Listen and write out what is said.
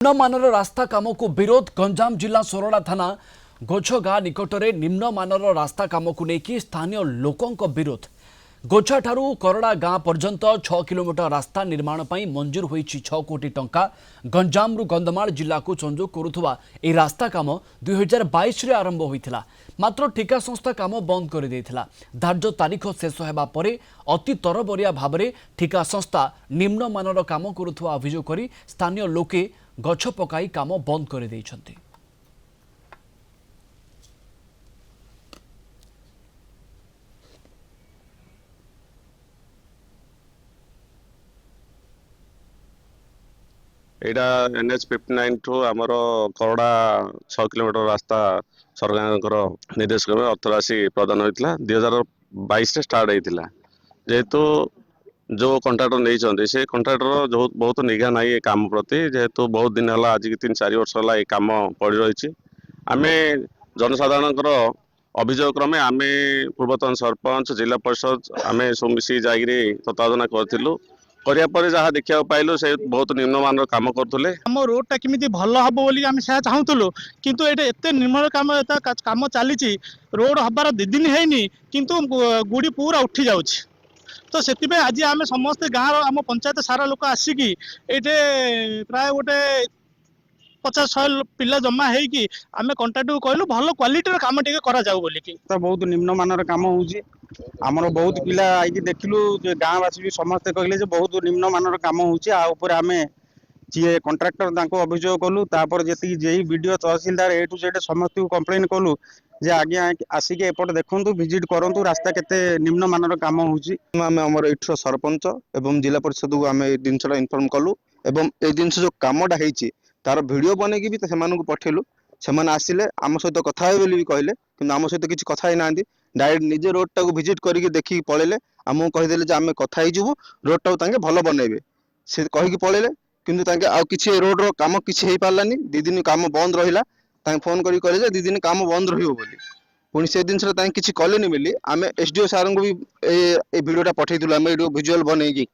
निम्नमानर रास्ता काम को विरोध गंजाम जिला सोरडा थाना गोछगा निकटरे निम्नमानर रास्ता काम को लेकिन स्थानीय लोकों विरोध। गोछा ठारू करड़ा गाँ पर्यंत 6 किलोमीटर रास्ता निर्माण पर मंजूर होईछि 6 कोटी टंका। गंजाम रु गंधमाल जिला को संजोग करुवा ए रास्ता काम 2022 रे आरंभ होइथिला, मात्र ठिका संस्था काम बंद कर देइथिला। धार्य तारीख शेष हेबा परे अति तरबरिया भाबरे ठिका संस्था निम्नमानर काम करुवा अभियोग करी स्थानीय लोके गछ पकाई काम बंद कर देइछन्ति। यहाँ NH 59 ठू आमर करड़ा 6 किलोमीटर रास्ता सरकार निर्देश क्रमे अर्थराशि प्रदान होता 2022 स्टार्ट होता। जेहेतु जो कंट्राक्टर नहीं से कंट्राक्टर जो बहुत निघा ना ये काम प्रति, जेहेतु बहुत दिन है आज 3-4 वर्ष है ये काम पड़ रही। आम जनसाधारण अभियोग क्रमे आम पूर्वतन सरपंच जिला परिषद आम सब मिसिक जाकि तत्वावधान करूँ पर जहाँ देखा पाइलु से बहुत निम्नमान काम करुले। आम रोडटा केमी भल हम बोली आम से चाहूलु किंतु ये एत निर्माण काम चली रोड हबार 2 दिन है किंतु गुड़ी पूरा उठी जाऊँ। तो से आज आम समस्ते गाँव आम पंचायत सारा लोक आसिकी ये प्राय गोटे 50-100 पिला जमा होगी आम कंट्राक्टर कहलु भल क्वालिटी काम टे करा जाऊ बोलिकी। तो बहुत निम्नमानर काम होउची आमर बहुत पिला आईकी देखिलु जे गाँववासी भी समस्ते कहले जे बहुत निम्नमानर काम होउची। आ ऊपर आमे जे कंट्राक्टर तांको अभियोग कलु तापर जेती जेई BDO tehsildar A to Z समस्त को कंप्लेन कलु जे आगे आसिके एपट देखंतु विजिट करंतु रास्ता केते निम्नमानर काम होउची। आमे हमर इठर सरपंच एवं जिला परिषद को आमे ए दिनसला इन्फॉर्म कलु एवं ए दिनस जो कामडा हेची तार वीडियो बनेकी भी सेमानकु पठेलु। सेमाने आसिले आम सहित कथा हे बोली भी कहले किंतु आम सहित किछि कथा हे नांदी। डायरेक्ट निजे रोड टाको विजिट करके देखिक पळेले आमु कहिदेले जे आमे कथा हे जिवु रोड टाको तांगे भलो बनेबे से कहिक पळेले किंतु तांगे आ किछि रोड रो काम किछि हे पारलानी। 2 दिन काम बंद रहिला तांगे फोन करी कहले जे 2 दिन काम बंद रहियो बोली पुणी से दिन से तांगे किछि कलेनी बोली आमे एसडीओ सारंग भी ए वीडियोटा पठेइथुला आमे वीडियो विजुअल बनेकी।